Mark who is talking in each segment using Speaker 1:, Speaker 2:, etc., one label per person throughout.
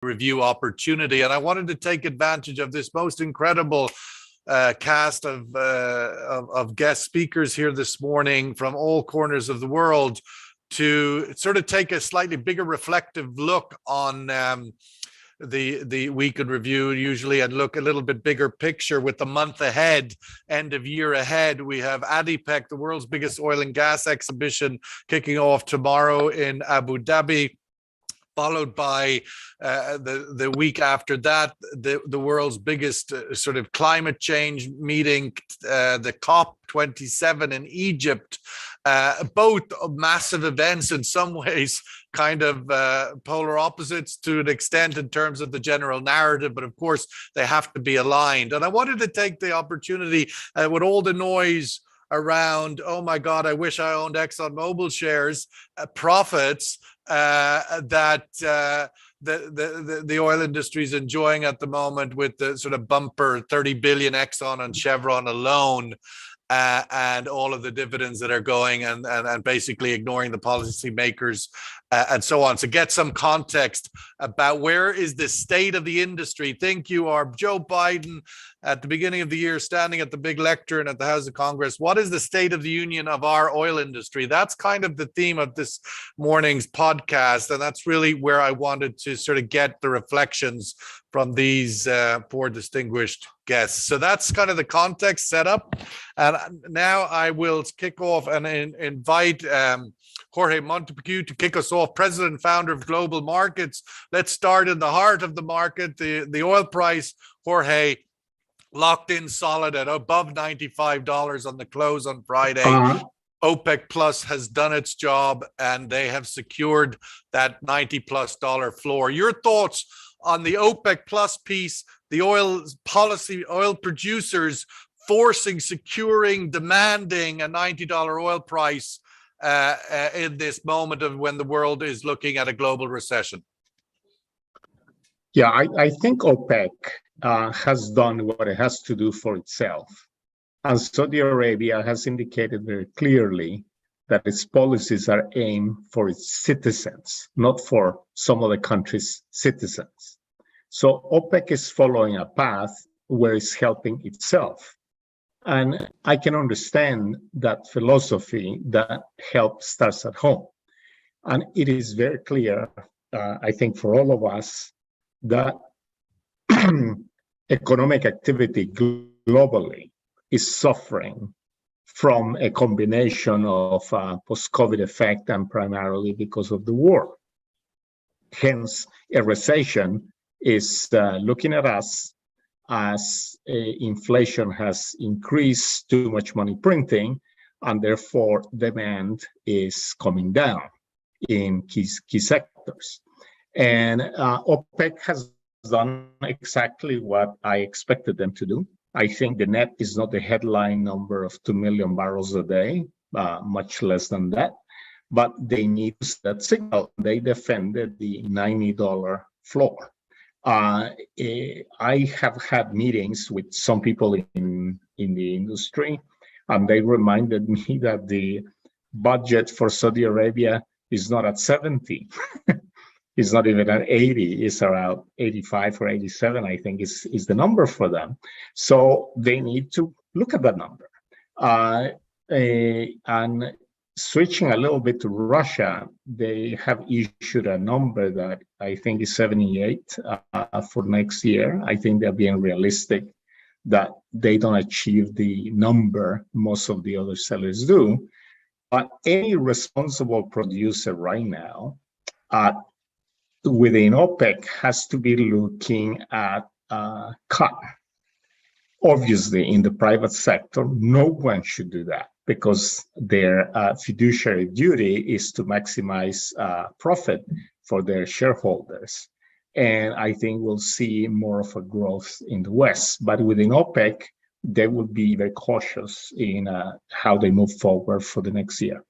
Speaker 1: review opportunity. And I wanted to take advantage of this most incredible cast of guest speakers here this morning from all corners of the world to sort of take a slightly bigger reflective look on the week in review usually, and look a little bit bigger picture with the month ahead, end of year ahead. We have ADIPEC, the world's biggest oil and gas exhibition, kicking off tomorrow in Abu Dhabi, followed by the week after that, the world's biggest sort of climate change meeting, the COP27 in Egypt. Both massive events, in some ways kind of polar opposites to an extent in terms of the general narrative, but of course they have to be aligned. And I wanted to take the opportunity with all the noise around, oh my God, I wish I owned ExxonMobil shares, profits that the oil industry is enjoying at the moment, with the sort of bumper 30 billion Exxon and Chevron alone, and all of the dividends that are going, and basically ignoring the policymakers and so on. So get some context about where is the state of the industry. Think you are Joe Biden at the beginning of the year, standing at the big lectern at the House of Congress. What is the state of the union of our oil industry? That's kind of the theme of this morning's podcast. And that's really where I wanted to sort of get the reflections from these four distinguished guests. So that's kind of the context set up. And now I will kick off and invite Jorge Montepecue to kick us off, president and founder of Global Markets. Let's start in the heart of the market, the oil price. Jorge, locked in solid at above $95 on the close on Friday. OPEC Plus has done its job, and they have secured that $90+ floor. Your thoughts on the OPEC Plus piece, the oil policy, oil producers forcing, securing, demanding a $90 oil price in this moment of when the world is looking at a global recession?
Speaker 2: Yeah, I think OPEC has done what it has to do for itself. And Saudi Arabia has indicated very clearly that its policies are aimed for its citizens, not for some other countries' citizens. So OPEC is following a path where it's helping itself. And I can understand that philosophy, that help starts at home. And it is very clear, I think, for all of us, that economic activity globally is suffering from a combination of post-COVID effect and primarily because of the war. Hence, a recession is looking at us as inflation has increased, too much money printing, and therefore demand is coming down in key sectors. And OPEC has done exactly what I expected them to do. I think the net is not the headline number of 2 million barrels a day, much less than that, but they need that signal. They defended the $90 floor. I have had meetings with some people in the industry, and they reminded me that the budget for Saudi Arabia is not at 70. It's not even at 80. It's around 85 or 87, I think, is the number for them. So they need to look at that number. And switching a little bit to Russia, they have issued a number that I think is 78 for next year. I think they're being realistic that they don't achieve the number most of the other sellers do. But any responsible producer right now within OPEC has to be looking at cut. Obviously, in the private sector, no one should do that because their fiduciary duty is to maximize profit for their shareholders. And I think we'll see more of a growth in the West. But within OPEC, they will be very cautious in how they move forward for the next year.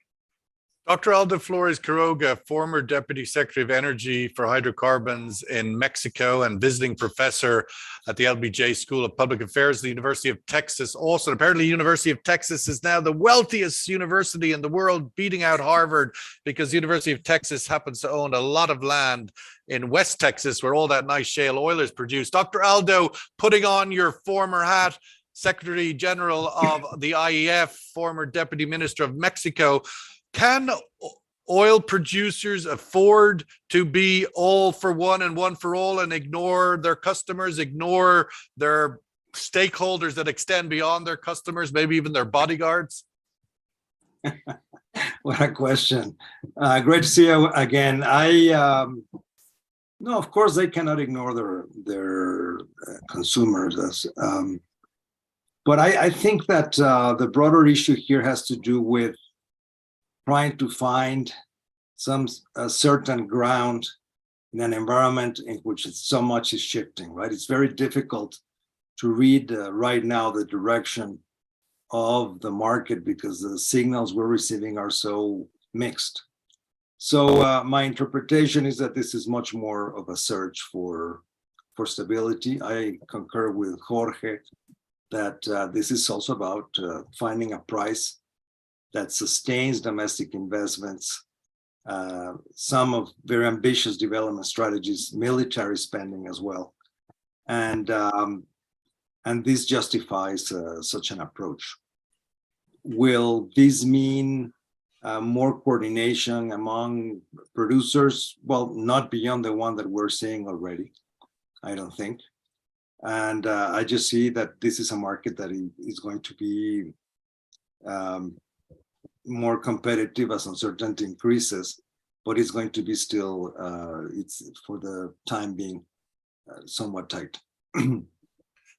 Speaker 1: Dr. Aldo Flores Quiroga, former Deputy Secretary of Energy for Hydrocarbons in Mexico and visiting professor at the LBJ School of Public Affairs at the University of Texas. Also, apparently, University of Texas is now the wealthiest university in the world, beating out Harvard, because the University of Texas happens to own a lot of land in West Texas, where all that nice shale oil is produced. Dr. Aldo, putting on your former hat, Secretary General of the IEF, former Deputy Minister of Mexico, can oil producers afford to be all for one and one for all and ignore their customers, ignore their stakeholders that extend beyond their customers, maybe even their bodyguards?
Speaker 3: What a question. Great to see you again. No, of course they cannot ignore their consumers. But I think that the broader issue here has to do with trying to find some certain ground in an environment in which so much is shifting, right? It's very difficult to read right now the direction of the market because the signals we're receiving are so mixed. So my interpretation is that this is much more of a search for stability. I concur with Jorge that this is also about finding a price that sustains domestic investments, some of very ambitious development strategies, military spending as well. And this justifies such an approach. Will this mean more coordination among producers? Well, not beyond the one that we're seeing already, I don't think. And I just see that this is a market that is going to be more competitive as uncertainty increases, but it's going to be still, it's for the time being, somewhat tight.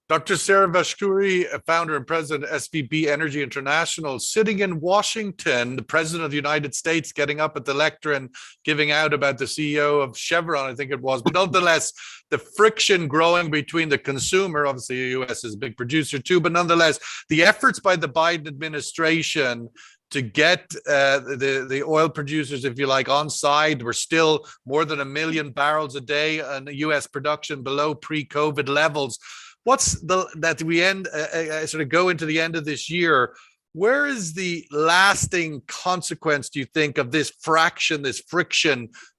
Speaker 1: Dr. Sarah Vashkouri, founder and president of SVB Energy International, sitting in Washington, the president of the United States getting up at the lectern, giving out about the CEO of Chevron, I think it was. But nonetheless, the friction growing between the consumer, obviously the US is a big producer too, but nonetheless, the efforts by the Biden administration to get the oil producers, if you like, on side. We're still more than 1 million barrels a day and US production below pre-COVID levels. What's that we sort of go into the end of this year? Where is the lasting consequence, do you think, of this friction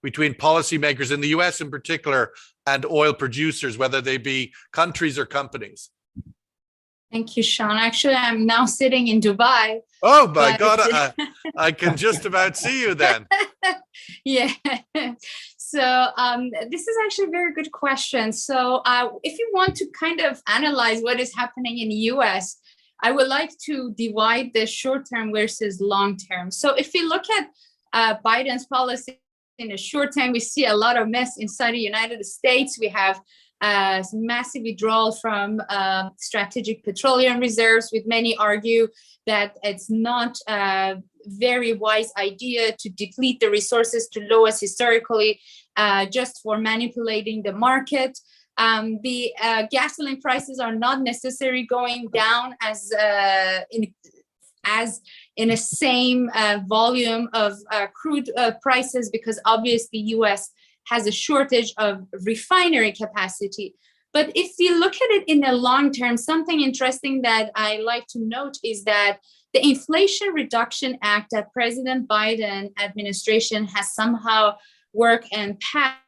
Speaker 1: between policymakers in the US in particular and oil producers, whether they be countries or companies?
Speaker 4: Thank you, Sean. Actually, I'm now sitting in Dubai.
Speaker 1: Oh my God, I can just about see you then.
Speaker 4: Yeah. So this is actually a very good question. So if you want to kind of analyze what is happening in the US, I would like to divide the short term versus long term. So if you look at Biden's policy in the short term, we see a lot of mess inside the United States. We have massive withdrawal from strategic petroleum reserves, with many argue that it's not a very wise idea to deplete the resources to lowest historically just for manipulating the market. The gasoline prices are not necessarily going down as in the same volume of crude prices, because obviously US has a shortage of refinery capacity. But if you look at it in the long term, something interesting that I like to note is that the Inflation Reduction Act that President Biden administration has somehow worked and passed,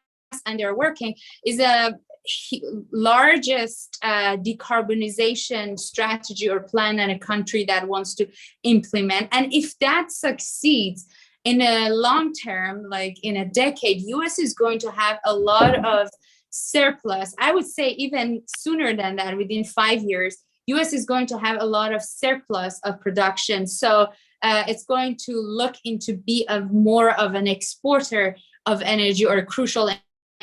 Speaker 4: and they're working, is a largest decarbonization strategy or plan in a country that wants to implement. And if that succeeds, in a long term, like in a decade, US is going to have a lot of surplus. I would say even sooner than that, within 5 years, US is going to have a lot of surplus of production. So it's going to look into be more of an exporter of energy, or a crucial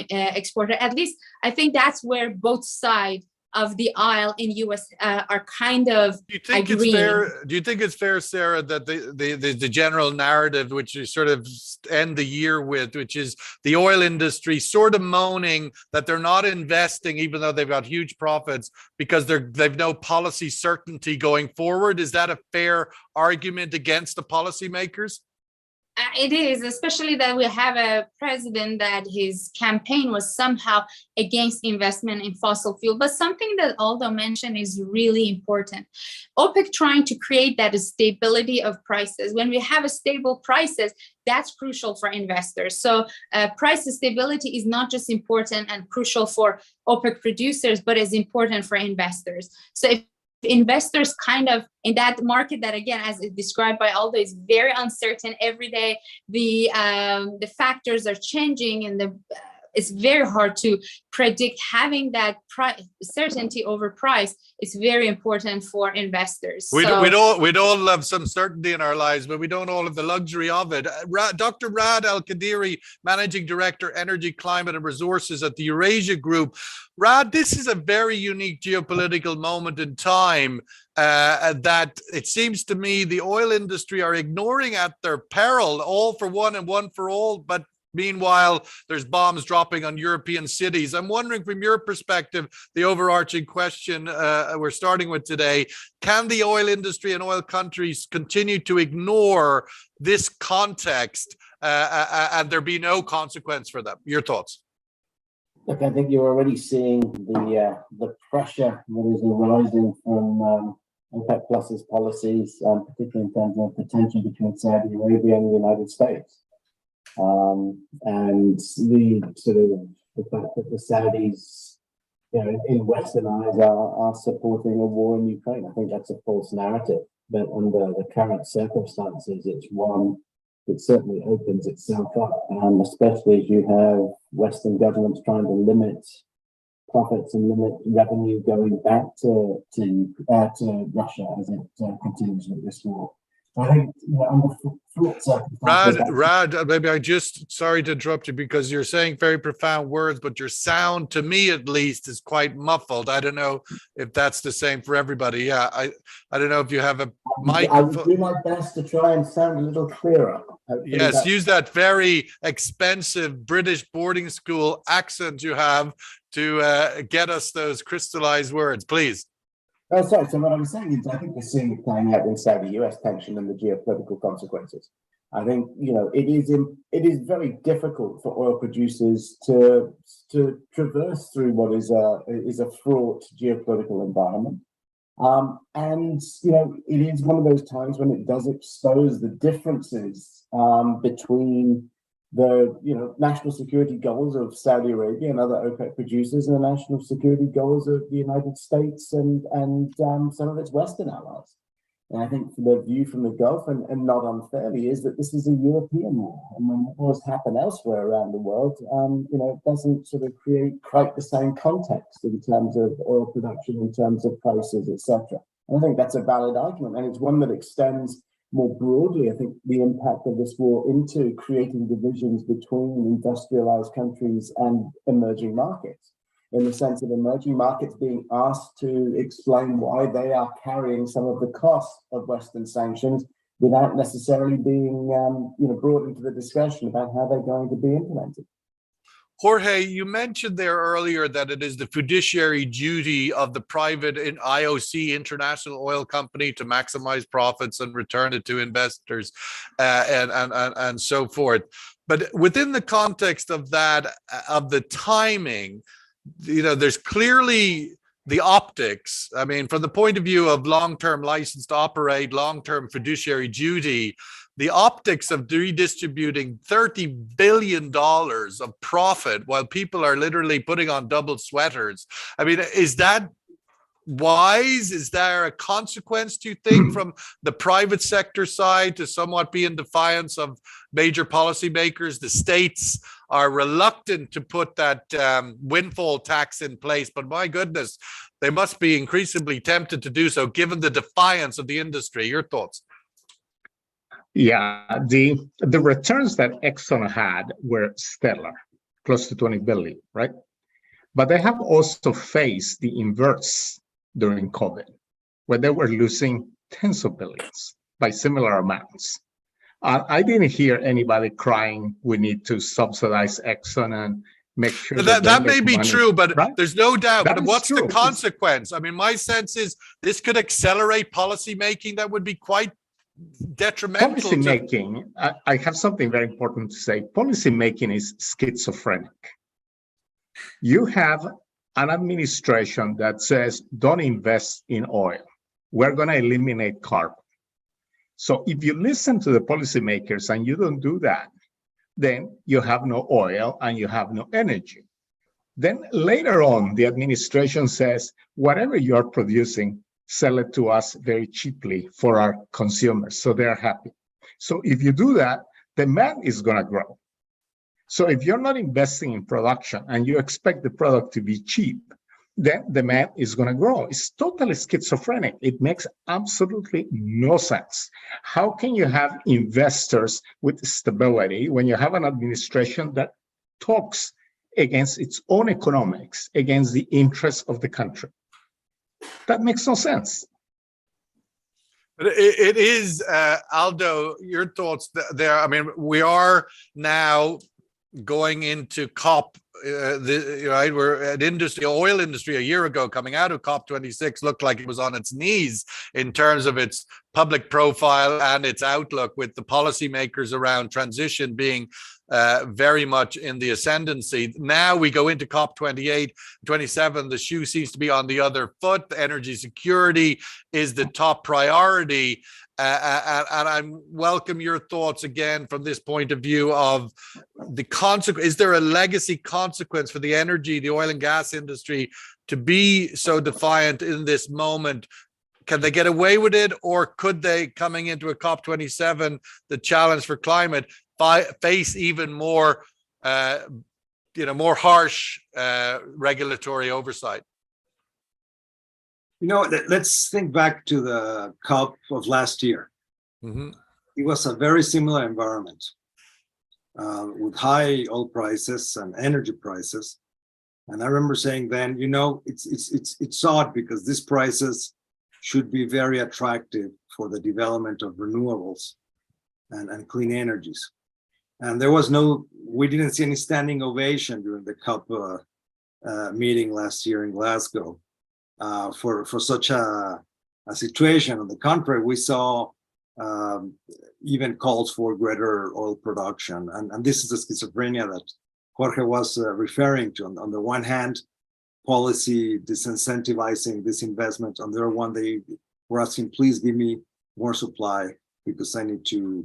Speaker 4: exporter. At least I think that's where both sides of the aisle in US are kind of agreeing.
Speaker 1: Do you think it's fair, Sarah, that the general narrative, which you sort of end the year with, which is the oil industry sort of moaning that they're not investing, even though they've got huge profits, because they've no policy certainty going forward? Is that a fair argument against the policymakers?
Speaker 4: It is, especially that we have a president that his campaign was somehow against investment in fossil fuel. But something that Aldo mentioned is really important. OPEC trying to create that stability of prices. When we have a stable prices, that's crucial for investors. So price stability is not just important and crucial for OPEC producers, but is important for investors. So if investors kind of in that market that, again, as described by Aldo, is very uncertain every day, the factors are changing, and it's very hard to predict. Having that certainty over price is very important for investors.
Speaker 1: We'd all love some certainty in our lives, but we don't all have the luxury of it. Dr. Raad Al-Qadiri, Managing Director, Energy, Climate and Resources at the Eurasia Group. Raad, this is a very unique geopolitical moment in time that it seems to me the oil industry are ignoring at their peril, all for one and one for all, but meanwhile, there's bombs dropping on European cities. I'm wondering, from your perspective, the overarching question we're starting with today, can the oil industry and oil countries continue to ignore this context and there be no consequence for them? Your thoughts?
Speaker 5: Look, I think you're already seeing the pressure that is arising from OPEC Plus's policies, particularly in terms of the tension between Saudi Arabia and the United States. And the fact that the Saudis, in Western eyes, are supporting a war in Ukraine. I think that's a false narrative. But under the current circumstances, it's one that certainly opens itself up, especially as you have Western governments trying to limit profits and limit revenue going back to Russia as it continues with this war. I think,
Speaker 1: Raad, maybe sorry to interrupt you, because you're saying very profound words, but your sound, to me at least, is quite muffled. I don't know if that's the same for everybody. Yeah, I don't know if you have a mic.
Speaker 5: I will do my best to try and sound a little clearer.
Speaker 1: Yes, use that very expensive British boarding school accent you have to get us those crystallized words, please.
Speaker 5: Oh, sorry. So what I'm saying is, I think we're seeing it playing out inside the US tension and the geopolitical consequences. I think it is very difficult for oil producers to traverse through what is a fraught geopolitical environment, and it is one of those times when it does expose the differences between the national security goals of Saudi Arabia and other OPEC producers and the national security goals of the United States and some of its Western allies. And I think the view from the Gulf, and not unfairly, is that this is a European war. And when wars happen elsewhere around the world, it doesn't sort of create quite the same context in terms of oil production, in terms of prices, etc. And I think that's a valid argument, and it's one that extends more broadly, I think, the impact of this war into creating divisions between industrialized countries and emerging markets, in the sense of emerging markets being asked to explain why they are carrying some of the costs of Western sanctions without necessarily being brought into the discussion about how they're going to be implemented.
Speaker 1: Jorge, you mentioned there earlier that it is the fiduciary duty of the private IOC, International Oil Company, to maximize profits and return it to investors and so forth. But within the context of that, of the timing, there's clearly the optics. I mean, from the point of view of long-term license to operate, long-term fiduciary duty, the optics of redistributing $30 billion of profit while people are literally putting on double sweaters. I mean, is that wise? Is there a consequence, do you think, from the private sector side to somewhat be in defiance of major policymakers? The states are reluctant to put that windfall tax in place, but my goodness, they must be increasingly tempted to do so given the defiance of the industry. Your thoughts?
Speaker 2: Yeah, the returns that Exxon had were stellar, close to 20 billion, right? But they have also faced the inverse during COVID, where they were losing tens of billions by similar amounts. I didn't hear anybody crying, we need to subsidize Exxon and make sure
Speaker 1: that may be true, but right? There's no doubt. But what's
Speaker 2: true.
Speaker 1: The consequence? I mean, my sense is this could accelerate policy making that would be quite detrimental
Speaker 2: Policy
Speaker 1: to
Speaker 2: making, I have something very important to say. Policy making is schizophrenic. You have an administration that says, don't invest in oil. We're going to eliminate carbon. So if you listen to the policymakers and you don't do that, then you have no oil and you have no energy. Then later on, the administration says, whatever you're producing, sell it to us very cheaply for our consumers. So they're happy. So if you do that, demand is going to grow. So if you're not investing in production and you expect the product to be cheap, then demand is going to grow. It's totally schizophrenic. It makes absolutely no sense. How can you have investors with stability when you have an administration that talks against its own economics, against the interests of the country? That makes no sense.
Speaker 1: But it is, Aldo, your thoughts there. I mean, we are now going into COP, right? We're at oil industry a year ago coming out of COP26 looked like it was on its knees in terms of its public profile and its outlook, with the policymakers around transition being very much in the ascendancy. Now we go into COP28, 27, the shoe seems to be on the other foot. Energy security is the top priority. And I welcome your thoughts again from this point of view of the consequence. Is there a legacy consequence for the energy, the oil and gas industry to be so defiant in this moment? Can they get away with it, or could they, coming into a COP27, the challenge for climate, face even more, more harsh regulatory oversight?
Speaker 3: Let's think back to the COP of last year.
Speaker 1: Mm-hmm.
Speaker 3: It was a very similar environment with high oil prices and energy prices. And I remember saying then, it's odd because these prices should be very attractive for the development of renewables and clean energies. And we didn't see any standing ovation during the COP meeting last year in Glasgow. For such a situation. On the contrary, we saw even calls for greater oil production. And this is the schizophrenia that Jorge was referring to. On the one hand, policy disincentivizing this investment. On the other one, they were asking, please give me more supply because I need to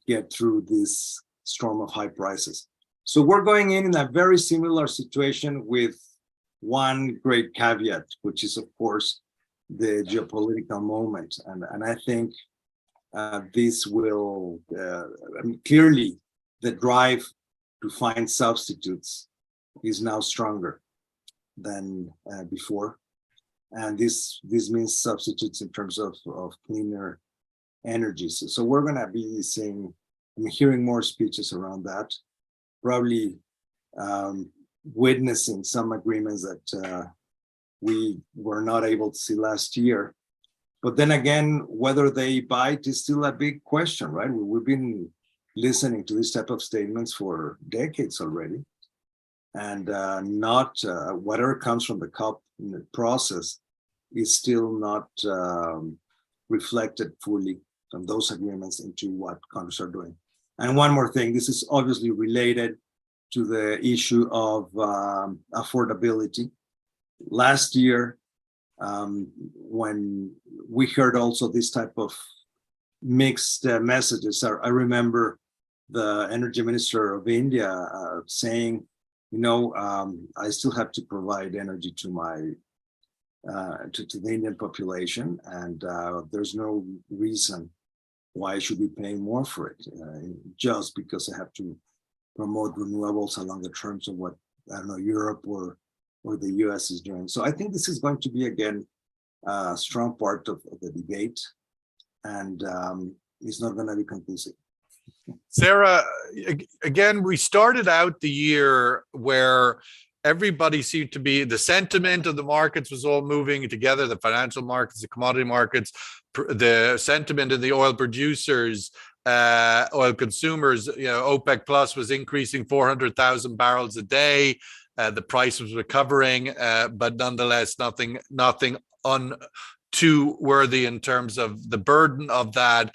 Speaker 3: get through this storm of high prices. So we're going in a very similar situation with one great caveat, which is, of course, the geopolitical moment. And I think this will, clearly, the drive to find substitutes is now stronger than before. And this means substitutes in terms of cleaner energies. So we're going to be hearing more speeches around that, probably witnessing some agreements that we were not able to see last year. But then again, whether they bite is still a big question, right? We've been listening to this type of statements for decades already. And whatever comes from the COP process is still not reflected fully from those agreements into what countries are doing. And one more thing, this is obviously related to the issue of affordability. Last year, when we heard also this type of mixed messages, I remember the energy minister of India saying, I still have to provide energy to my to the Indian population, and there's no reason why I should be paying more for it, just because I have to promote renewables along the terms of what, Europe or the US is doing. So I think this is going to be, again, a strong part of the debate, and it's not going to be conclusive.
Speaker 1: Sarah, again, we started out the year where everybody seemed to be, the sentiment of the markets was all moving together, the financial markets, the commodity markets, the sentiment of the oil producers, oil consumers. OPEC Plus was increasing 400,000 barrels a day. The price was recovering, but nonetheless, nothing too worthy in terms of the burden of that.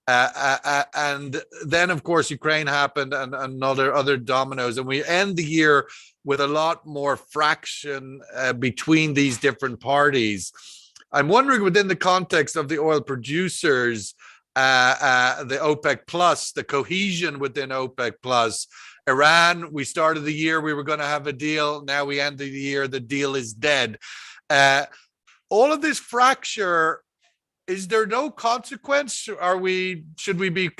Speaker 1: And then, of course, Ukraine happened and other dominoes. And we end the year with a lot more fraction between these different parties. I'm wondering, within the context of the oil producers, the OPEC plus, the cohesion within OPEC plus, Iran, we started the year, we were going to have a deal. Now we end the year, the deal is dead. All of this fracture, is there no consequence? Should we be,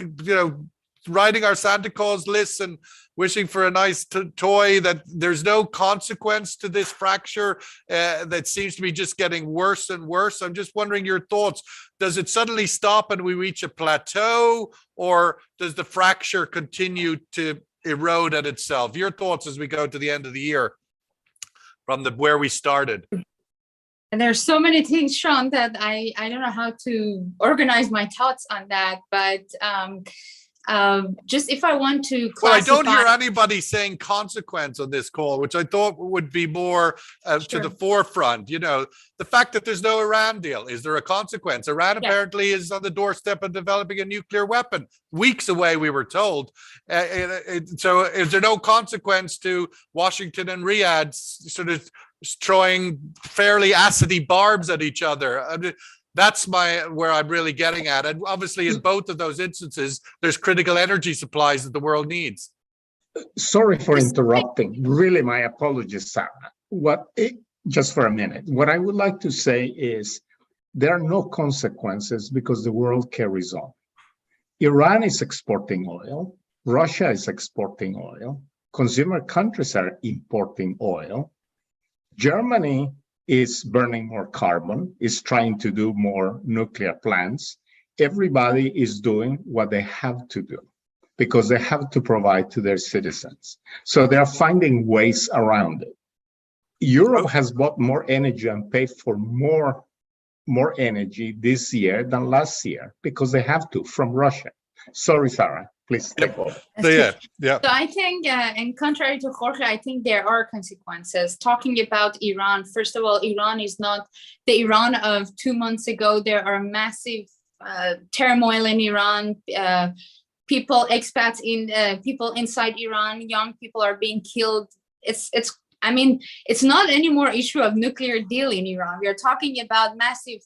Speaker 1: writing our Santa Claus lists and wishing for a nice toy, that there's no consequence to this fracture that seems to be just getting worse and worse? I'm just wondering your thoughts. Does it suddenly stop and we reach a plateau, or does the fracture continue to erode at itself? Your thoughts as we go to the end of the year from where we started.
Speaker 4: And there's so many things, Sean, that I don't know how to organize my thoughts on that. But just if I want to classify.
Speaker 1: Well, I don't hear anybody saying consequence on this call, which I thought would be more to the forefront. The fact that there's no Iran deal, is there a consequence? Iran apparently is on the doorstep of developing a nuclear weapon, weeks away, we were told. So is there no consequence to Washington and Riyadh sort of throwing fairly acidy barbs at each other? That's where I'm really getting at. And obviously, in both of those instances, there's critical energy supplies that the world needs.
Speaker 2: Sorry for interrupting. Really, my apologies, Sarah. Just for a minute. What I would like to say is there are no consequences because the world carries on. Iran is exporting oil. Russia is exporting oil. Consumer countries are importing oil. Germany is burning more carbon, is trying to do more nuclear plants. Everybody is doing what they have to do because they have to provide to their citizens. So they're finding ways around it. Europe has bought more energy and paid for more energy this year than last year because they have to from Russia. Sorry, Sarah. Please take over.
Speaker 1: Yeah.
Speaker 4: So I think, and contrary to Jorge, I think there are consequences. Talking about Iran, first of all, Iran is not the Iran of 2 months ago. There are massive turmoil in Iran. People, expats people inside Iran, young people are being killed. It's not anymore issue of nuclear deal in Iran. We are talking about massive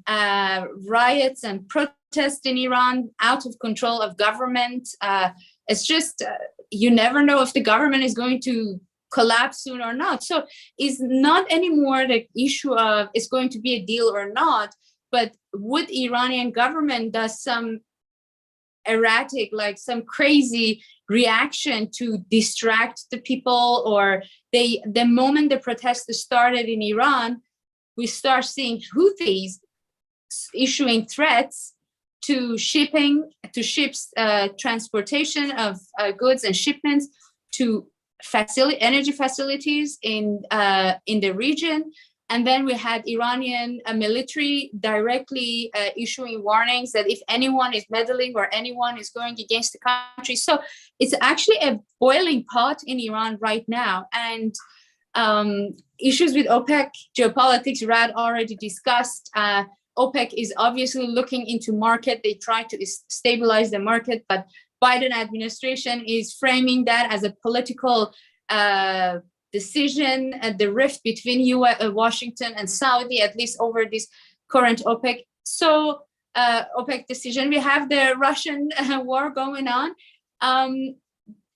Speaker 4: riots and protests in Iran, out of control of government. It's just, you never know if the government is going to collapse soon or not. So it's not anymore the issue of it's going to be a deal or not, but would Iranian government does some erratic, like some crazy reaction to distract the people, or the moment the protests started in Iran, we start seeing Houthis issuing threats to ships, transportation of goods and shipments to energy facilities in the region. And then we had Iranian military directly issuing warnings that if anyone is meddling or anyone is going against the country. So it's actually a boiling pot in Iran right now. And issues with OPEC, geopolitics, Rad already discussed. OPEC is obviously looking into market. They try to stabilize the market, but Biden administration is framing that as a political decision, the rift between Washington and Saudi, at least over this current OPEC. So OPEC decision, we have the Russian war going on.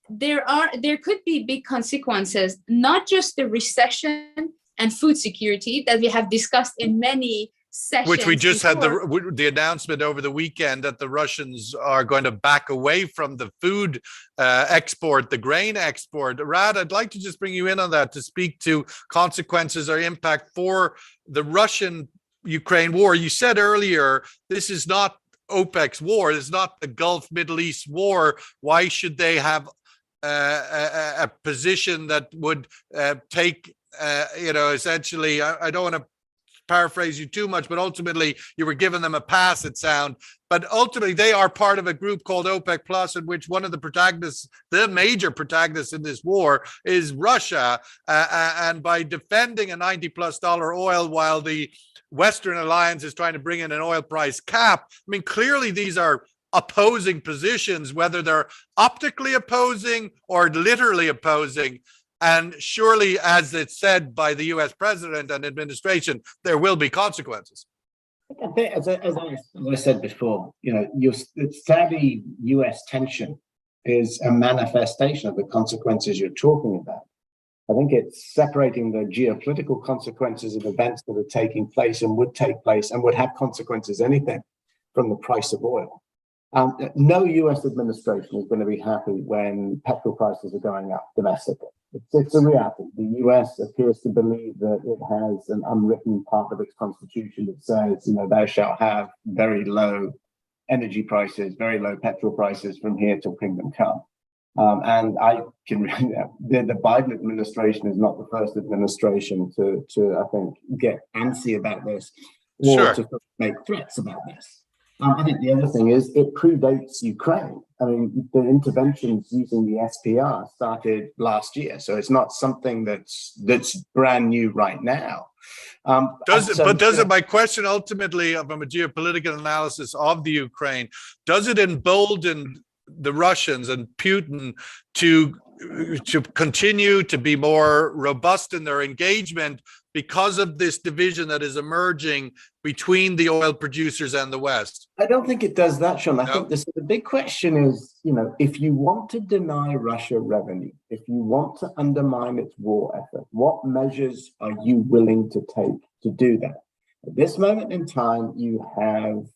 Speaker 4: There could be big consequences, not just the recession and food security that we have discussed in many sessions.
Speaker 1: Which we just
Speaker 4: before.
Speaker 1: had the announcement over the weekend that the Russians are going to back away from the food export, the grain export. Rad, I'd like to just bring you in on that to speak to consequences or impact for the Russian-Ukraine war. You said earlier, this is not OPEC's war. It's not the Gulf Middle East war. Why should they have a position that would take, essentially, I don't want to paraphrase you too much, but ultimately you were giving them a pass, it sound. But ultimately they are part of a group called OPEC Plus, in which one of the protagonists, the major protagonist in this war, is Russia. And by defending a $90+ oil while the Western alliance is trying to bring in an oil price cap. I mean, clearly these are opposing positions, whether they're optically opposing or literally opposing. And surely, as it's said by the US president and administration, there will be consequences.
Speaker 5: I think, as I said before, the Saudi-US tension is a manifestation of the consequences you're talking about. I think it's separating the geopolitical consequences of events that are taking place and would take place and would have consequences, anything, from the price of oil. No US administration is going to be happy when petrol prices are going up domestically. It's a reality. The US appears to believe that it has an unwritten part of its constitution that says, thou shalt have very low energy prices, very low petrol prices from here till kingdom come. And I can really, the Biden administration is not the first administration to I think, get antsy about this or to make threats about this. I think the other thing is it predates Ukraine. I mean, the interventions using the SPR started last year, so it's not something that's brand new right now.
Speaker 1: My question ultimately, from a geopolitical analysis of the Ukraine, does it embolden the Russians and Putin to continue to be more robust in their engagement because of this division that is emerging between the oil producers and the West?
Speaker 5: I don't think it does that, Sean. I think the big question is, if you want to deny Russia revenue, if you want to undermine its war effort, what measures are you willing to take to do that? At this moment in time, you have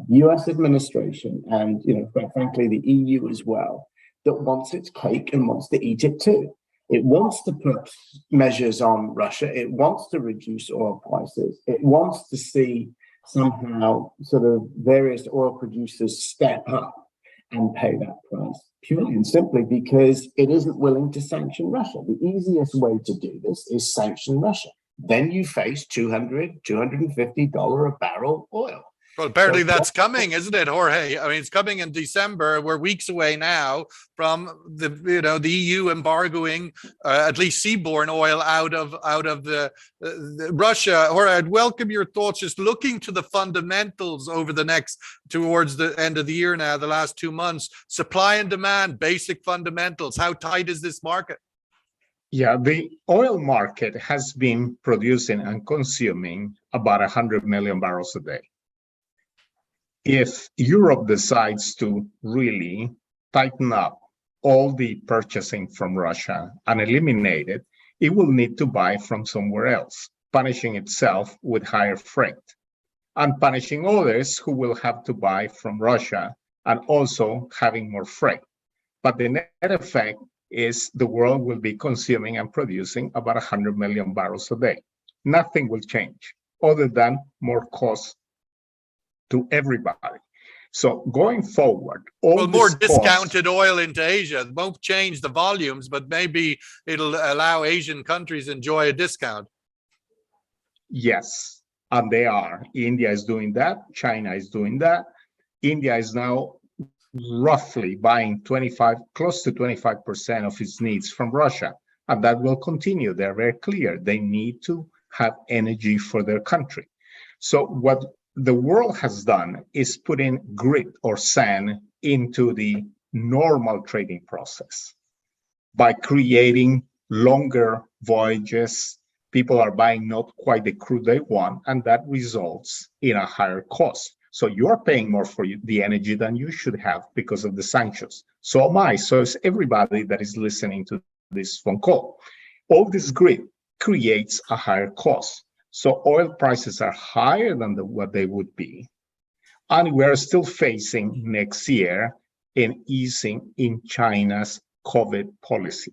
Speaker 5: US administration and, quite frankly, the EU as well, that wants its cake and wants to eat it too. It wants to put measures on Russia. It wants to reduce oil prices. It wants to see somehow sort of various oil producers step up and pay that price, purely and simply because it isn't willing to sanction Russia. The easiest way to do this is sanction Russia. Then you face $200, $250 a barrel oil.
Speaker 1: Well, apparently that's coming, isn't it, Jorge? I mean, it's coming in December. We're weeks away now from the EU embargoing at least seaborne oil out of the Russia. Jorge, I'd welcome your thoughts. Just looking to the fundamentals over towards the end of the year now, the last 2 months, supply and demand, basic fundamentals. How tight is this market?
Speaker 2: Yeah, the oil market has been producing and consuming about 100 million barrels a day. If Europe decides to really tighten up all the purchasing from Russia and eliminate it, it will need to buy from somewhere else, punishing itself with higher freight and punishing others who will have to buy from Russia and also having more freight. But the net effect is the world will be consuming and producing about 100 million barrels a day. Nothing will change other than more cost to everybody. So going forward,
Speaker 1: more discounted oil into Asia. It won't change the volumes, but maybe it'll allow Asian countries enjoy a discount.
Speaker 2: Yes, and they are. India is doing that. China is doing that. India is now roughly buying close to 25% of its needs from Russia, and that will continue. They're very clear. They need to have energy for their country. So what the world has done is put in grit or sand into the normal trading process by creating longer voyages. People are buying not quite the crude they want, and that results in a higher cost. So you're paying more for the energy than you should have because of the sanctions. So am I. So is everybody that is listening to this phone call. All this grit creates a higher cost. So oil prices are higher than what they would be. And we're still facing next year an easing in China's COVID policy.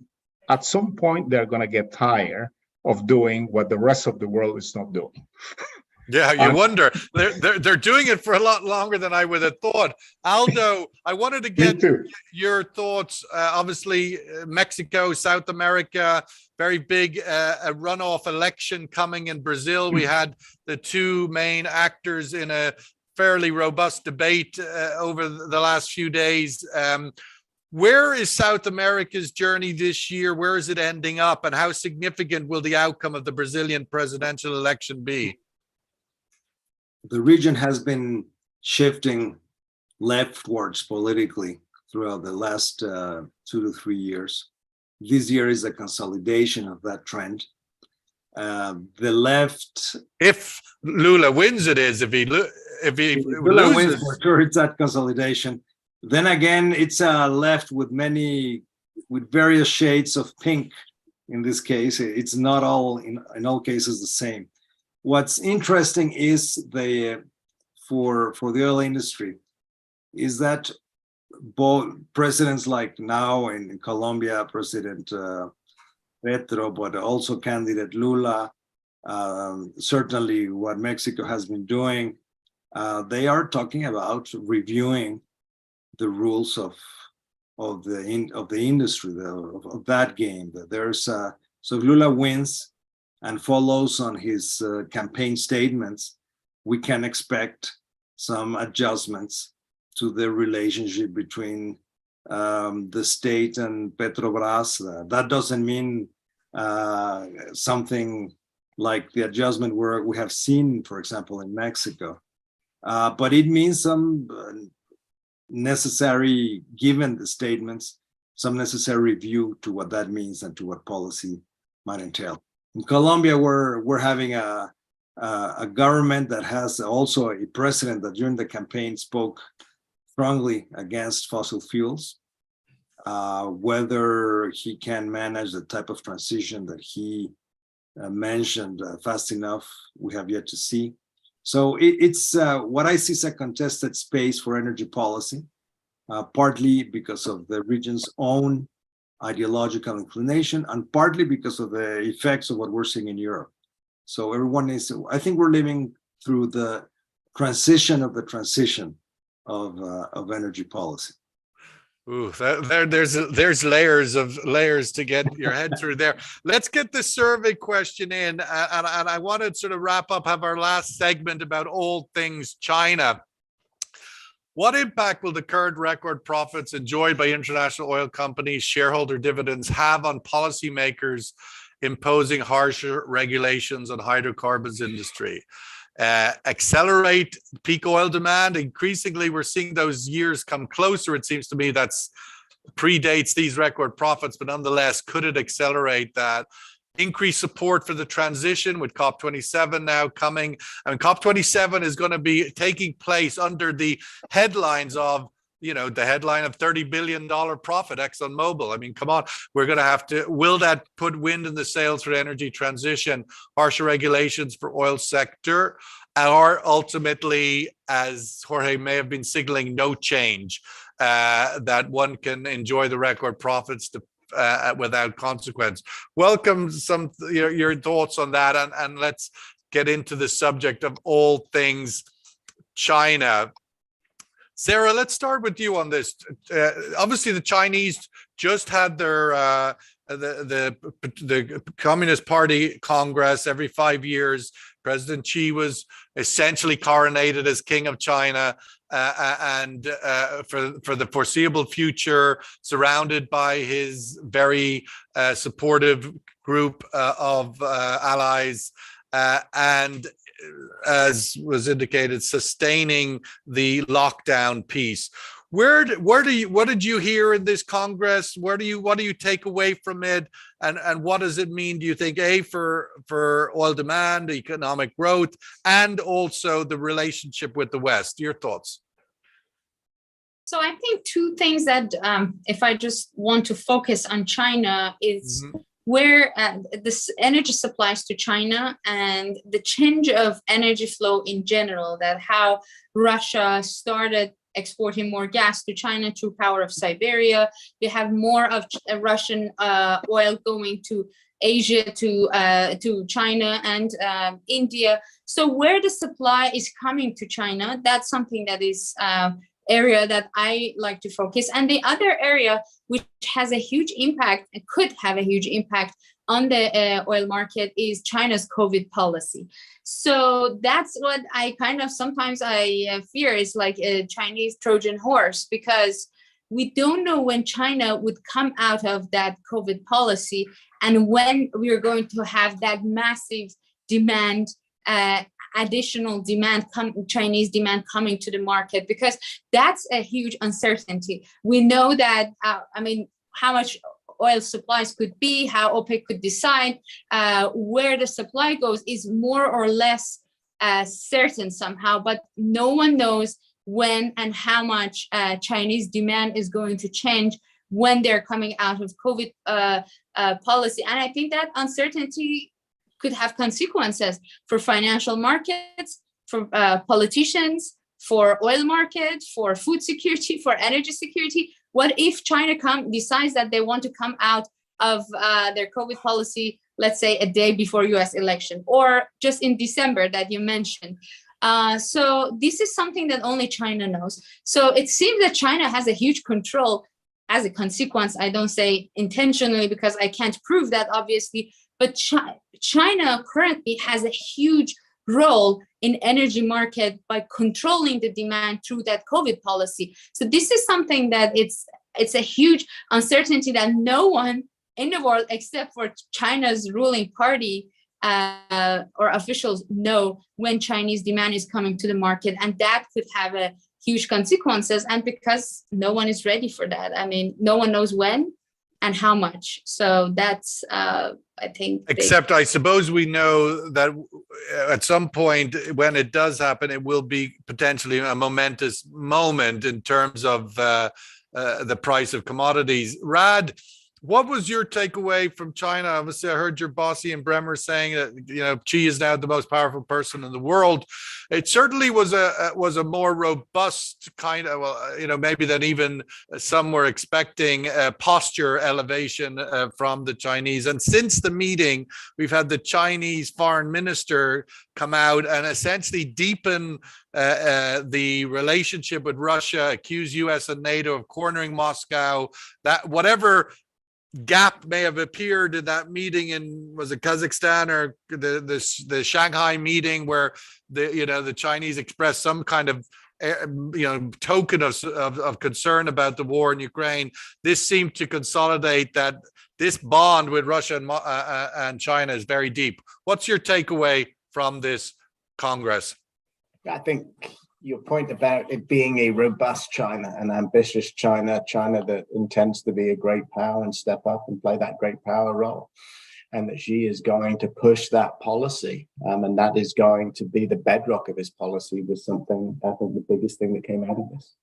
Speaker 2: At some point, they're going to get tired of doing what the rest of the world is not doing.
Speaker 1: Yeah, you wonder. They're doing it for a lot longer than I would have thought. Aldo, I wanted to get your thoughts. Obviously, Mexico, South America, very big a runoff election coming in Brazil. We had the two main actors in a fairly robust debate over the last few days. Where is South America's journey this year? Where is it ending up? And how significant will the outcome of the Brazilian presidential election be?
Speaker 3: the region has been shifting leftwards politically throughout the last 2 to 3 years. This year is a consolidation of that trend. The left,
Speaker 1: If Lula wins, it is. If he
Speaker 3: Lula wins,
Speaker 1: loses,
Speaker 3: for sure it's that consolidation. Then again, it's a left with various shades of pink. In this case, it's not all in all cases the same. What's interesting is for the oil industry is that both presidents like now in Colombia, President Petro, but also candidate Lula, certainly what Mexico has been doing, they are talking about reviewing the rules of the industry, of that game. So if Lula wins and follows on his campaign statements, we can expect some adjustments to the relationship between the state and Petrobras. That doesn't mean something like the adjustment we have seen, for example, in Mexico. But it means some necessary, given the statements, some necessary review to what that means and to what policy might entail. In Colombia, we're having a government that has also a president that during the campaign spoke strongly against fossil fuels. Whether he can manage the type of transition that he mentioned fast enough, we have yet to see. So it's what I see is a contested space for energy policy, partly because of the region's own ideological inclination and partly because of the effects of what we're seeing in Europe. So I think we're living through the transition of the transition of energy policy.
Speaker 1: ooh, there's layers to get your head through there. Let's get the survey question in, and I want to sort of wrap up, have our last segment about all things China. What impact will the current record profits enjoyed by international oil companies, shareholder dividends have on policymakers imposing harsher regulations on hydrocarbons industry? Accelerate peak oil demand? Increasingly, we're seeing those years come closer. It seems to me that's predates these record profits, but nonetheless, could it accelerate that? Increase support for the transition with COP27 now coming. I mean, COP27 is going to be taking place under the headlines of, the headline of $30 billion profit, ExxonMobil. I mean, come on, we're going to have to, will that put wind in the sails for energy transition, harsher regulations for oil sector, or ultimately, as Jorge may have been signaling, no change, that one can enjoy the record profits without consequence? Welcome your thoughts on that, and let's get into the subject of all things China. Sarah, let's start with you on this. Obviously, the Chinese just had their the Communist Party Congress every 5 years. President Xi was essentially coronated as King of China, and for the foreseeable future, surrounded by his very supportive group of allies, and as was indicated, sustaining the lockdown piece. What did you hear in this Congress? What do you take away from it? And what does it mean, do you think, for oil demand, economic growth, and also the relationship with the West? Your thoughts?
Speaker 4: So I think two things that, if I just want to focus on China, is where this energy supplies to China and the change of energy flow in general, that how Russia started exporting more gas to China through Power of Siberia. You have more of Russian oil going to Asia, to China and India. So where the supply is coming to China, that's something that is area that I like to focus. And the other area which has a huge impact and could have a huge impact on the oil market is China's COVID policy. So that's what I kind of sometimes I fear is like a Chinese Trojan horse, because we don't know when China would come out of that COVID policy and when we are going to have that massive demand, additional demand, Chinese demand coming to the market, because that's a huge uncertainty. We know that, how much oil supplies could be, how OPEC could decide where the supply goes is more or less certain somehow, but no one knows when and how much Chinese demand is going to change when they're coming out of COVID policy. And I think that uncertainty could have consequences for financial markets, for politicians, for oil markets, for food security, for energy security. What if China decides that they want to come out of their COVID policy, let's say a day before US election, or just in December that you mentioned? So this is something that only China knows. So it seems that China has a huge control as a consequence. I don't say intentionally because I can't prove that, obviously, but China currently has a huge role in energy market by controlling the demand through that COVID policy. So this is something that it's a huge uncertainty that no one in the world except for China's ruling party or officials know when Chinese demand is coming to the market, and that could have a huge consequences. And because no one is ready for that, no one knows when and how much. So that's I think.
Speaker 1: Except I suppose we know that at some point when it does happen, it will be potentially a momentous moment in terms of the price of commodities. Rad, what was your takeaway from China? Obviously, I heard your boss Ian Bremmer saying that Xi is now the most powerful person in the world. It certainly was a more robust kind of, maybe than even some were expecting, posture elevation from the Chinese. And since the meeting, we've had the Chinese foreign minister come out and essentially deepen the relationship with Russia, accuse US and NATO of cornering Moscow, that whatever gap may have appeared in that meeting in, was it Kazakhstan or the Shanghai meeting, where the Chinese expressed some kind of token of concern about the war in Ukraine. This seemed to consolidate that this bond with Russia and China is very deep. What's your takeaway from this Congress?
Speaker 5: I think your point about it being a robust China, an ambitious China that intends to be a great power and step up and play that great power role, and that Xi is going to push that policy, and that is going to be the bedrock of his policy, was something, I think, the biggest thing that came out of this.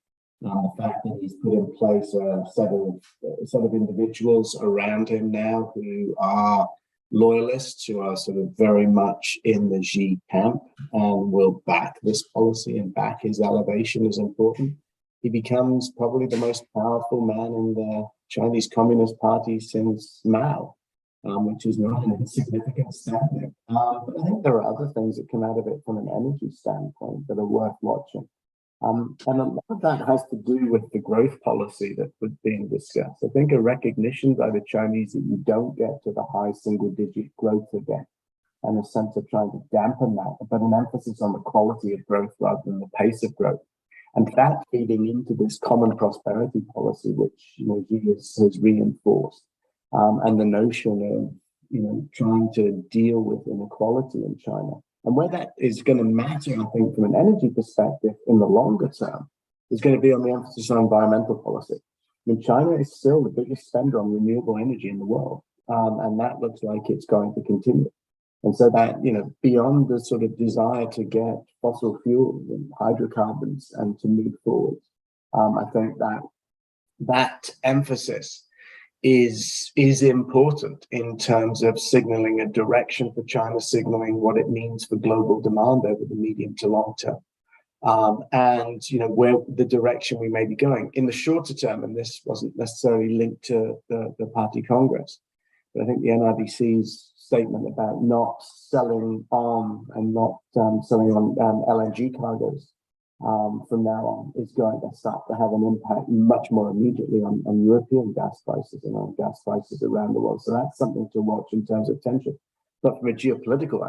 Speaker 5: The fact that he's put in place a set of individuals around him now who are loyalists, who are sort of very much in the Xi camp and will back this policy and back his elevation is important. He becomes probably the most powerful man in the Chinese Communist Party since Mao, which is not an insignificant standing. But I think there are other things that come out of it from an energy standpoint that are worth watching. And a lot of that has to do with the growth policy that was being discussed. I think a recognition by the Chinese that you don't get to the high single-digit growth again, and a sense of trying to dampen that, but an emphasis on the quality of growth rather than the pace of growth. And that feeding into this common prosperity policy, which Xi has reinforced, and the notion of trying to deal with inequality in China. And where that is going to matter, I think, from an energy perspective in the longer term, is going to be on the emphasis on environmental policy. China is still the biggest spender on renewable energy in the world, and that looks like it's going to continue. And so that, beyond the sort of desire to get fossil fuels and hydrocarbons and to move forward, I think that emphasis is important in terms of signaling a direction for China, signaling what it means for global demand over the medium to long term, and where the direction we may be going in the shorter term. And this wasn't necessarily linked to the party Congress, but I think the NRDC's statement about not selling on and not selling on LNG cargoes from now on is going to start to have an impact much more immediately on European gas prices and on gas prices around the world. So that's something to watch in terms of tension. But from a geopolitical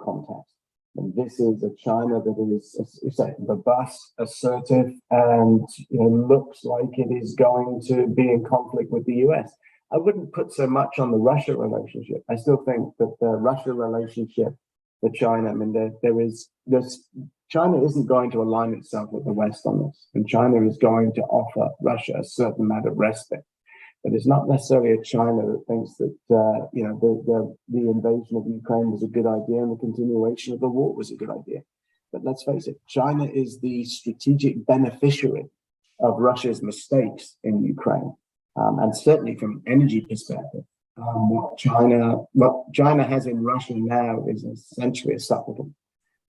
Speaker 5: context, and this is a China that is robust, assertive, and looks like it is going to be in conflict with the US. I wouldn't put so much on the Russia relationship. I still think that the Russia relationship for China. I mean, China isn't going to align itself with the West on this, and China is going to offer Russia a certain amount of respite. But it's not necessarily a China that thinks that the invasion of Ukraine was a good idea and the continuation of the war was a good idea. But let's face it, China is the strategic beneficiary of Russia's mistakes in Ukraine, and certainly from an energy perspective. What China has in Russia now is essentially a supplement.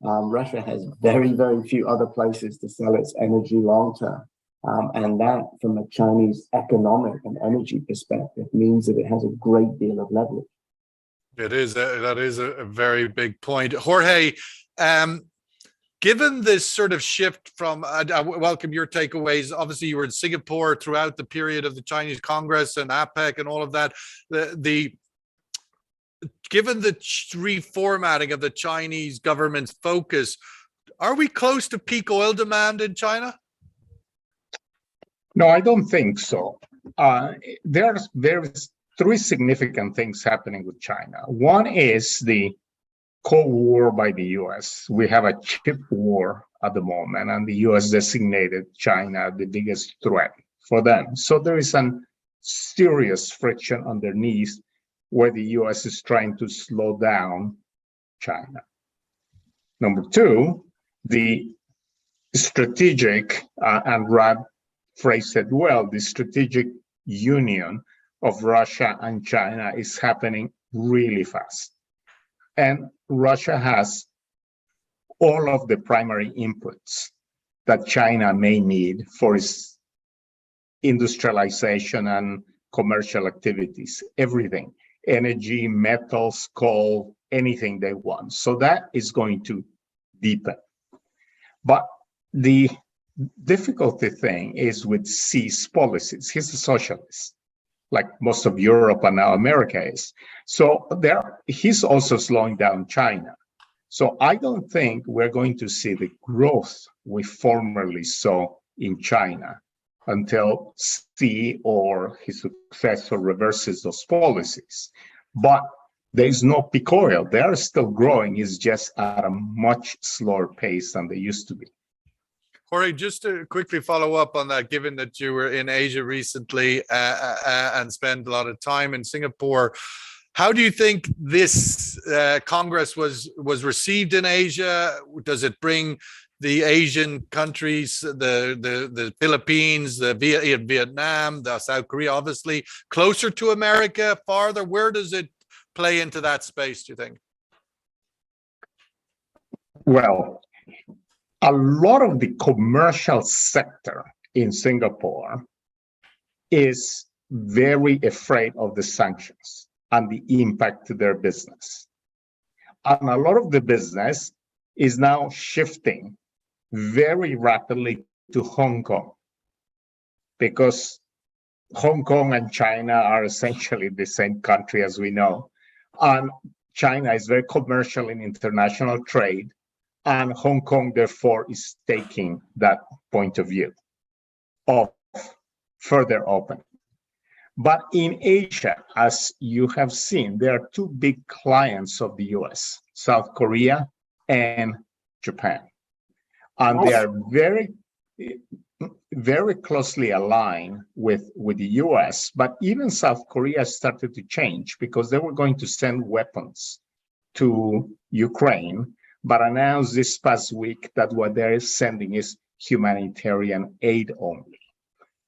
Speaker 5: Russia has very, very few other places to sell its energy long term. And that, from a Chinese economic and energy perspective, means that it has a great deal of leverage.
Speaker 1: That is a very big point. Jorge, given this sort of shift from, I welcome your takeaways. Obviously, you were in Singapore throughout the period of the Chinese Congress and APEC and all of that. Given the reformatting of the Chinese government's focus, are we close to peak oil demand in China?
Speaker 2: No, I don't think so. There's three significant things happening with China. One is the Cold War by the US. We have a chip war at the moment, and the US designated China the biggest threat for them. So there is some serious friction underneath where the US is trying to slow down China. Number two, the strategic, and Rad phrased it well, the strategic union of Russia and China is happening really fast. And Russia has all of the primary inputs that China may need for its industrialization and commercial activities, everything, energy, metals, coal, anything they want. So that is going to deepen. But the difficulty thing is with Xi's policies. He's a socialist, like most of Europe and now America is. So he's also slowing down China. So I don't think we're going to see the growth we formerly saw in China until Xi or his successor reverses those policies. But there is no peak oil. They are still growing. It's just at a much slower pace than they used to be.
Speaker 1: Jorge, just to quickly follow up on that, given that you were in Asia recently and spent a lot of time in Singapore, how do you think this Congress was received in Asia? Does it bring the Asian countries, the Philippines, Vietnam, the South Korea, obviously, closer to America, farther? Where does it play into that space, do you think?
Speaker 2: Well, a lot of the commercial sector in Singapore is very afraid of the sanctions and the impact to their business. And a lot of the business is now shifting very rapidly to Hong Kong, because Hong Kong and China are essentially the same country, as we know. And China is very commercial in international trade. And Hong Kong, therefore, is taking that point of view of further opening. But in Asia, as you have seen, there are two big clients of the US, South Korea and Japan. And they are very, very closely aligned with the US. But even South Korea started to change because they were going to send weapons to Ukraine, but announced this past week that what they're sending is humanitarian aid only,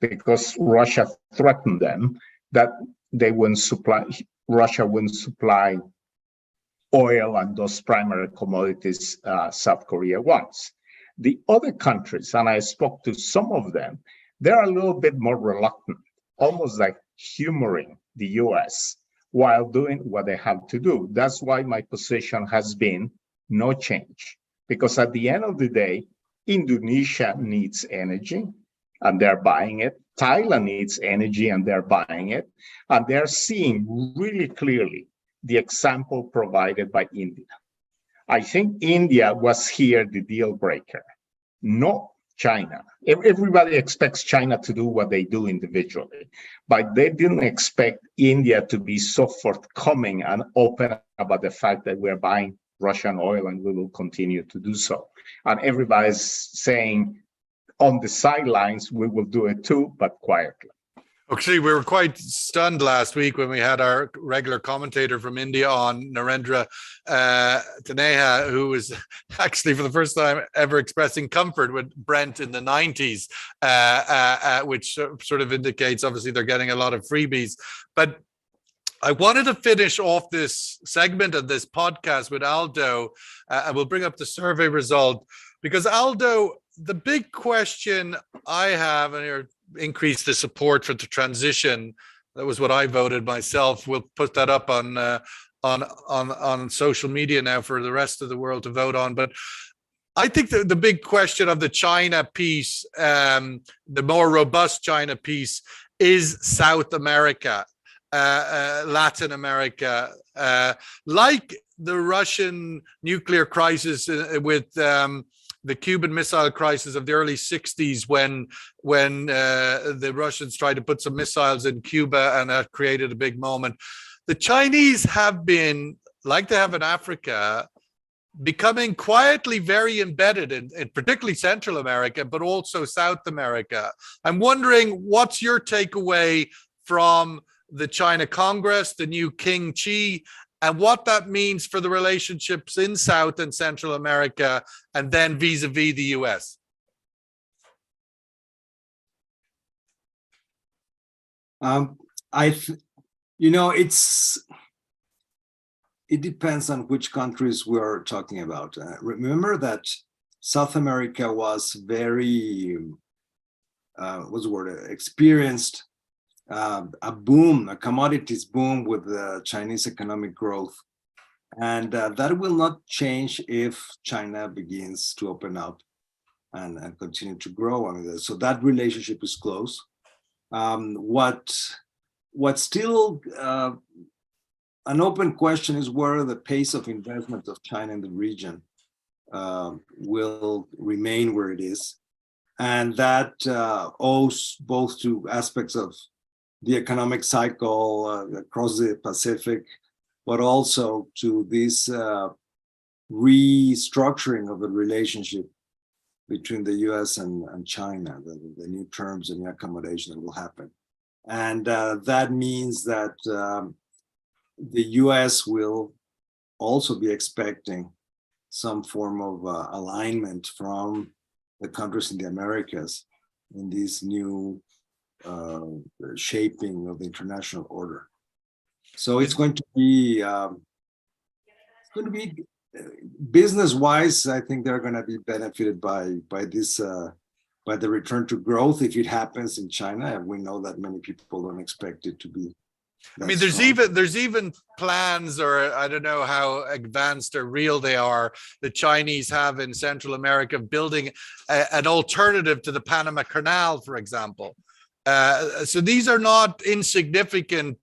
Speaker 2: because Russia threatened them that Russia wouldn't supply oil and those primary commodities South Korea wants. The other countries, and I spoke to some of them, they're a little bit more reluctant, almost like humoring the US while doing what they have to do. That's why my position has been no change, because at the end of the day, Indonesia needs energy and they're buying it. Thailand needs energy and they're buying it. And they're seeing really clearly the example provided by India. I think India was here the deal breaker, not China. Everybody expects China to do what they do individually, but they didn't expect India to be so forthcoming and open about the fact that we're buying Russian oil, and we will continue to do so. And everybody's saying on the sidelines, we will do it too, but quietly.
Speaker 1: Actually, we were quite stunned last week when we had our regular commentator from India on, Narendra Taneja, who was actually for the first time ever expressing comfort with Brent in the 90s, which sort of indicates obviously they're getting a lot of freebies. But I wanted to finish off this segment of this podcast with Aldo, and we'll bring up the survey result, because Aldo, the big question I have, and you're increase the support for the transition. That was what I voted myself. We'll put that up on social media now for the rest of the world to vote on. But I think the big question of the China piece, the more robust China piece, is South America, Latin America, like the Russian nuclear crisis with the Cuban Missile Crisis of the early 60s, when the Russians tried to put some missiles in Cuba, and that created a big moment. The Chinese have been, like they have in Africa, becoming quietly very embedded in particularly Central America, but also South America. I'm wondering, what's your takeaway from the China Congress, the new King Xi, and what that means for the relationships in South and Central America, and then vis-a-vis the US?
Speaker 3: It depends on which countries we're talking about. Remember that South America was very, experienced a boom, a commodities boom with the Chinese economic growth. And that will not change if China begins to open up and continue to grow. I mean, so that relationship is close. What's still an open question is where the pace of investment of China in the region will remain where it is. And that owes both to aspects of the economic cycle across the Pacific, but also to this restructuring of the relationship between the US and China, the new terms and new accommodation that will happen. And that means that the US will also be expecting some form of alignment from the countries in the Americas in this new shaping of the international order. So it's going to be business-wise. I think they're going to be benefited by this by the return to growth if it happens in China, and we know that many people don't expect it to be.
Speaker 1: I mean, there's even plans, or I don't know how advanced or real they are, the Chinese have in Central America, building an alternative to the Panama Canal, for example. So these are not insignificant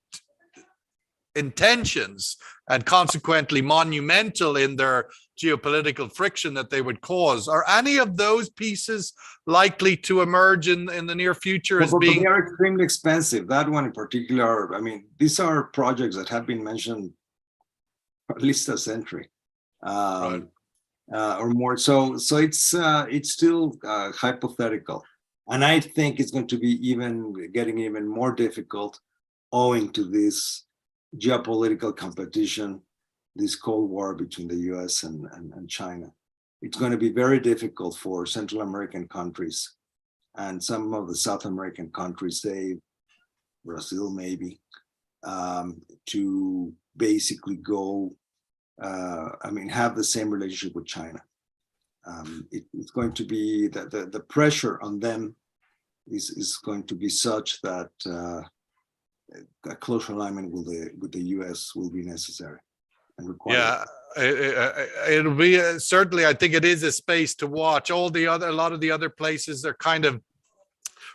Speaker 1: intentions, and consequently monumental in their geopolitical friction that they would cause. Are any of those pieces likely to emerge in the near future as being?
Speaker 3: They are extremely expensive. That one in particular, I mean, these are projects that have been mentioned for at least a century or more. So it's still hypothetical. And I think it's going to be getting even more difficult owing to this geopolitical competition, this Cold War between the US and China. It's going to be very difficult for Central American countries and some of the South American countries, say Brazil maybe, to basically have the same relationship with China. It's going to be the pressure on them is going to be such that a close alignment with the US will be necessary and required.
Speaker 1: Yeah, it'll be certainly. I think it is a space to watch. A lot of the other places are kind of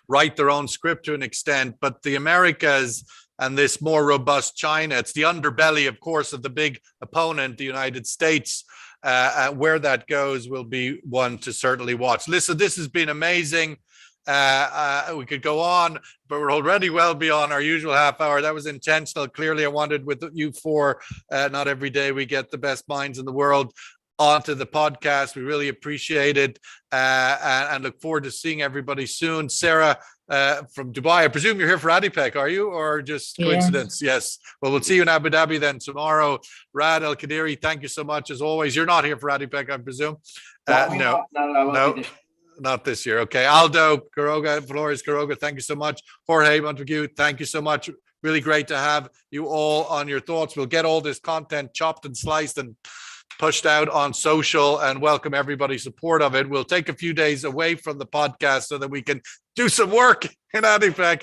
Speaker 1: write their own script to an extent, but the Americas and this more robust China, it's the underbelly, of course, of the big opponent, the United States. Where that goes will be one to certainly watch. Listen, this has been amazing. We could go on, but we're already well beyond our usual half hour. That was intentional. Clearly, I wanted with you four, not every day we get the best minds in the world onto the podcast. We really appreciate it and look forward to seeing everybody soon. Sarah from Dubai, I presume you're here for ADIPEC, are you, or just coincidence? Yes. Well, we'll see you in Abu Dhabi then tomorrow. Rad El Kadiri, thank you so much as always. You're not here for ADIPEC, I presume. No, not this year. Okay. Aldo Quiroga, Flores Quiroga, thank you so much. Jorge Montague, thank you so much. Really great to have you all on your thoughts. We'll get all this content chopped and sliced and pushed out on social and welcome everybody's support of it. We'll take a few days away from the podcast so that we can do some work in ADIPEC.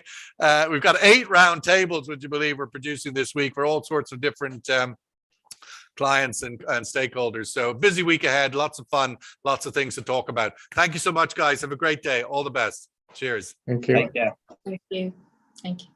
Speaker 1: We've got 8 round tables, would you believe, we're producing this week for all sorts of different clients and stakeholders. So busy week ahead, lots of fun, lots of things to talk about. Thank you so much, guys. Have a great day. All the best. Cheers.
Speaker 2: Thank you.
Speaker 5: Take care.
Speaker 4: Thank you. Thank you.